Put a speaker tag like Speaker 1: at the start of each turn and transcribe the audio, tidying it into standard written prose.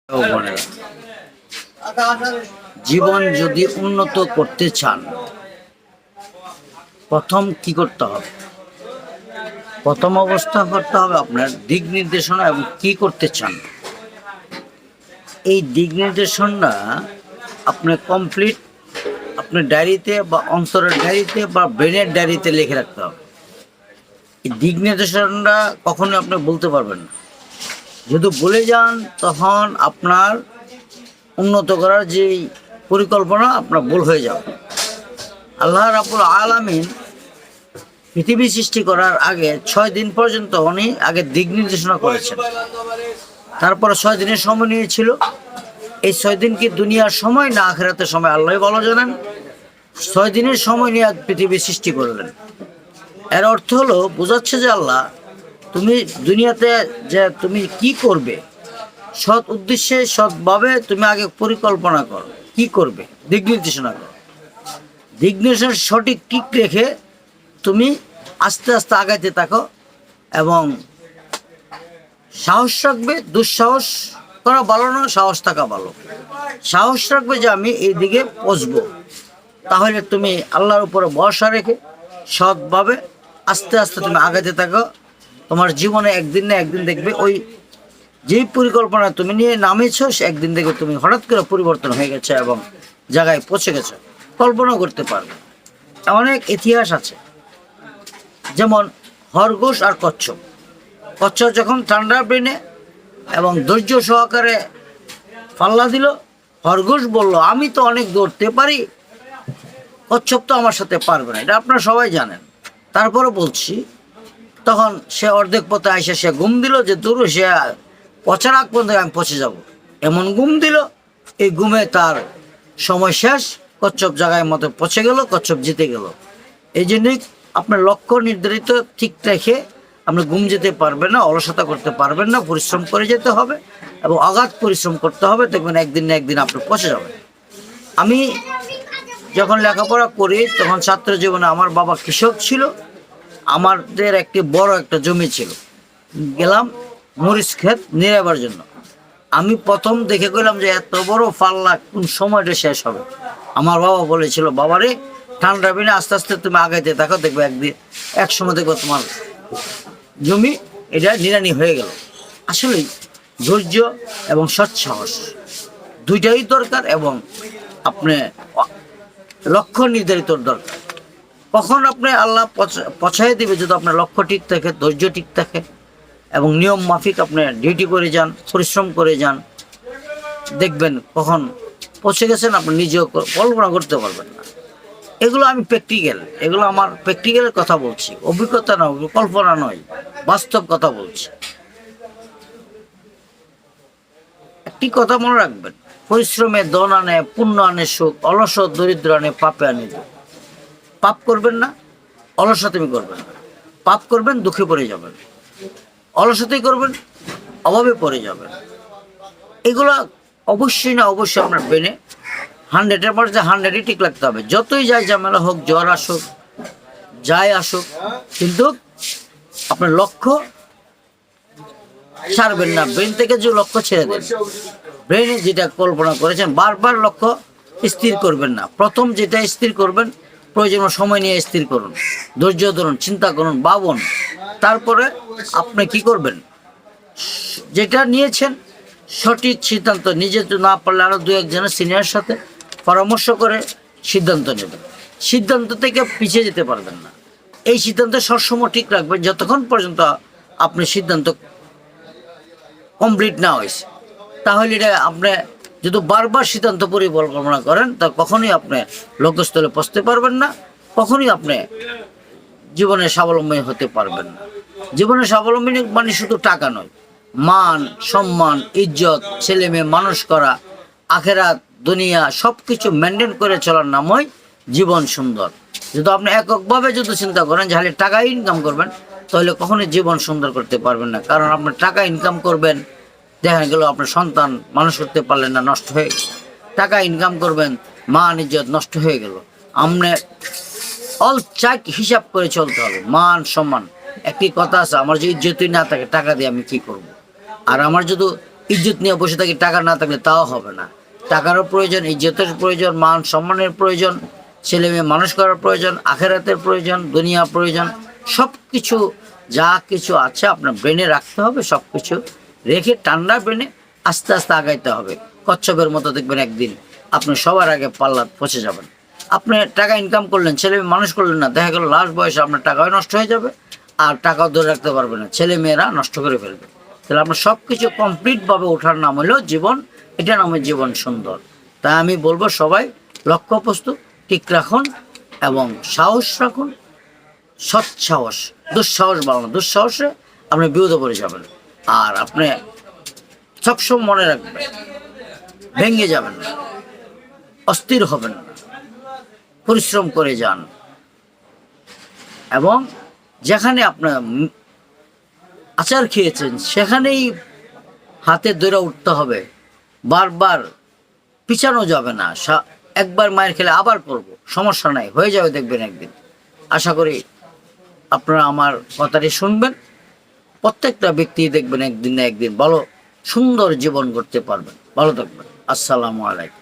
Speaker 1: ও বোনেরা, জীবন যদি উন্নত করতে চান, প্রথম কি করতে হবে? প্রথম অবস্থা করতে হবে আপনার দিক নির্দেশনা এবং কি করতে চান। এই দিক নির্দেশনা আপনি কমপ্লিট আপনার ডায়েরিতে বা অন্তরের ডায়েরিতে বা ব্রেনের ডায়েরিতে লিখে রাখতে হবে। এই দিক নির্দেশনা কখনোই আপনি বলতে পারবেন না। যদি বলে যান তখন আপনার উন্নত করার যে পরিকল্পনা আপনার ভুল হয়ে যাবে। আল্লাহ রাব্বুল আলামিন পৃথিবী সৃষ্টি করার আগে 6 দিন পর্যন্ত উনি আগে দিক নির্দেশনা করেছেন। তারপরে 6 দিনের সময় নিয়েছিল। এই 6 দিন কি দুনিয়ার সময় না আখিরাতের সময় আল্লাহ ভালো জানেন। 6 দিনের সময় নিয়ে পৃথিবী সৃষ্টি করলেন। এর অর্থ হলো বোঝাচ্ছে যে আল্লাহ তুমি দুনিয়াতে যে তুমি কি করবে, সৎ উদ্দেশ্যে সৎভাবে তুমি আগে পরিকল্পনা করো, কি করবে দিক নির্দেশনা করো। দিক নির্দেশনা সঠিক ঠিক রেখে তুমি আস্তে আস্তে আগাইতে থাকো এবং সাহস রাখবে। দুঃসাহস করা ভালো না, সাহস থাকা ভালো। সাহস রাখবে যে আমি এই দিকে পৌঁছবো। তাহলে তুমি আল্লাহর উপরে ভরসা রেখে সৎভাবে আস্তে আস্তে তুমি আগাইতে থাকো। তোমার জীবনে একদিন না একদিন দেখবে ওই যেই পরিকল্পনা তুমি নিয়ে নামেছ একদিন দেখবে তুমি হঠাৎ করে পরিবর্তন হয়ে গেছে এবং জায়গায় পৌঁছে গেছো। কল্পনা করতে পারবে। অনেক ইতিহাস আছে, যেমন খরগোশ আর কচ্ছপ। কচ্ছপ যখন ঠান্ডার ব্রেনে এবং ধৈর্য সহকারে পাল্লা দিল, খরগোশ বলল আমি তো অনেক দৌড়তে পারি, কচ্ছপ তো আমার সাথে পারবে না। এটা আপনারা সবাই জানেন। তারপরে বলছি, তখন সে অর্ধেক পথে এসে সে ঘুম দিল যে দূর সে পচার আগ পর্যন্ত আমি পচে যাব। এমন ঘুম দিল, এই ঘুমে তার সময় শেষ। কচ্ছপ জায়গায় মতো পচে গেল, কচ্ছপ জিতে গেল। এই জন্যই আপনার লক্ষ্য নির্ধারিত ঠিক রেখে আপনি ঘুম যেতে পারবেন না, অলসতা করতে পারবেন না, পরিশ্রম করে যেতে হবে এবং অগাধ পরিশ্রম করতে হবে। দেখবেন একদিন না একদিন আপনি পচে যাবেন। আমি যখন লেখাপড়া করি তখন ছাত্র জীবনে আমার বাবা কৃষক ছিল। আমাদের একটি বড় একটা জমি ছিল। গেলাম মরিচ ক্ষেত নিরাবার জন্য। আমি প্রথম দেখে গেলাম যে এত বড় পাল্লা কোন সময়টা শেষ হবে। আমার বাবা বলেছিল, বাবারে ঠান্ডা বিনা আস্তে আস্তে তুমি আগাইতে থাকো, দেখবে একদিন এক সময় দেখবো তোমার জমি এটা নিড়ানি হয়ে গেল। আসলে ধৈর্য এবং সৎসাহস দুইটাই দরকার এবং আপনি লক্ষ্য নির্ধারিত দরকার। কখন আপনি আল্লাহ পছায় দিবে যদি আপনার লক্ষ্য ঠিক থাকে, ধৈর্য ঠিক থাকে এবং নিয়ম মাফিক আপনি ডিউটি করে যান, পরিশ্রম করে যান, দেখবেন কখন পৌঁছে গেছেন আপনি নিজেও কল্পনা করতে পারবেন না। এগুলো আমি প্র্যাকটিক্যাল, এগুলো আমার প্র্যাকটিক্যালের কথা বলছি, অভিজ্ঞতা নয়, কল্পনা নয়, বাস্তব কথা বলছি। একটি কথা মনে রাখবেন, পরিশ্রমে ধন আনে, পুণ্য আনে সুখ, অলস দরিদ্র আনে পাপে আনে দুঃখ। পাপ করবেন না, অলসতামি করবেন না। পাপ করবেন দুঃখে পড়ে যাবেন, অলসতাই করবেন অভাবে পড়ে যাবেন। এগুলো অবশ্যই না অবশ্যই আপনার ব্রেনে 100-এর মধ্যে 100ই ঠিক লাগতে হবে। যতই যাই ঝামেলা হোক, জ্বর আসুক, যাই আসুক, কিন্তু আপনার লক্ষ্য ছাড়বেন না। ব্রেন থেকে যে লক্ষ্য ছেড়ে দেন, ব্রেনে যেটা কল্পনা করেছেন বারবার লক্ষ্য স্থির করবেন না। প্রথম যেটা স্থির করবেন প্রয়োজন সময় নিয়ে স্থির করুন, ধৈর্য ধরুন, চিন্তা করুন, ভাবুন। তারপরে আপনি কি করবেন, যেটা নিয়েছেন সঠিক সিদ্ধান্ত। নিজে তো না পারলে আরও 2-1 সিনিয়রের সাথে পরামর্শ করে সিদ্ধান্ত নেবেন। সিদ্ধান্ত থেকে পিছিয়ে যেতে পারবেন না। এই সিদ্ধান্ত সবসময় ঠিক রাখবেন যতক্ষণ পর্যন্ত আপনি সিদ্ধান্ত কমপ্লিট না হয়েছে। তাহলে এটা আপনি যদি বারবার সিদ্ধান্ত পরিকল্পনা করেন তা কখনোই আপনি লক্ষ্যস্থলে পৌঁছতে পারবেন না, কখনোই আপনি জীবনে স্বাবলম্বী হতে পারবেন না। জীবনে স্বাবলম্বী মানে শুধু টাকা নয়, মান সম্মান, ইজ্জত, ছেলে মেয়ে মানুষ করা, আখেরাত দুনিয়া সব কিছু মেনটেন করে চলার নামই জীবন সুন্দর। যদি আপনি এককভাবে যদি চিন্তা করেন যে খালি টাকা ইনকাম করবেন, তাহলে কখনোই জীবন সুন্দর করতে পারবেন না। কারণ আপনি টাকা ইনকাম করবেন, দেখা গেল আপনার সন্তান মানুষ করতে পারলেন না, নষ্ট হয়ে গেল। টাকা ইনকাম করবেন, মান ইজ্জত নষ্ট হয়ে গেল। আপনি অল চাক হিসাব করে চলতে হবে। মান সম্মান, একটি কথা আছে, আমার যদি ইজ্জতই না থাকে টাকা দিয়ে আমি কি করব। আর আমার যদি ইজ্জত নিয়ে বসে থাকি, টাকা না থাকলে তাও হবে না। টাকারও প্রয়োজন, ইজ্জতের প্রয়োজন, মান সম্মানের প্রয়োজন, ছেলে মেয়ে মানুষ করার প্রয়োজন, আখেরাতের প্রয়োজন, দুনিয়া প্রয়োজন। সব কিছু যা কিছু আছে আপনার ব্রেনে রাখতে হবে, সব কিছু রেখে ঠান্ডা ব্রেনে আস্তে আস্তে আগাইতে হবে। কচ্ছপের মতো দেখবেন একদিন আপনি সবার আগে পাল্লা পৌঁছে যাবেন। আপনি টাকা ইনকাম করলেন, ছেলে মেয়ে মানুষ করলেন না, দেখা গেল লাস্ট বয়সে আপনার টাকাও নষ্ট হয়ে যাবে, আর টাকাও ধরে রাখতে পারবে না, ছেলে মেয়েরা নষ্ট করে ফেলবে। তাহলে আপনার সব কিছু কমপ্লিটভাবে ওঠার নাম হলো জীবন, এটা নাম জীবন সুন্দর। তাই আমি বলবো সবাই লক্ষ্যবস্তু ঠিক রাখুন এবং সাহস রাখুন, সৎ সাহস, দুঃসাহস বাড়ানো, দুঃসাহসে আপনি বিপদে পড়ে যাবেন। আর আপনি সবসময় মনে রাখবেন, ভেঙে যাবেন না, অস্থির হবেন না, পরিশ্রম করে যান। এবং যেখানে আপনার আচার খেয়েছেন সেখানেই হাতে ধরে উঠতে হবে, বারবার পিছানো যাবে না। একবার মায়ের খেলে আবার করব, সমস্যা নাই, হয়ে যাবে দেখবেন একদিন। আশা করি আপনারা আমার কথাটি শুনবেন। প্রত্যেকটা ব্যক্তি দেখবেন একদিন না একদিন ভালো সুন্দর জীবন করতে পারবেন। ভালো থাকবেন। আসসালামু আলাইকুম।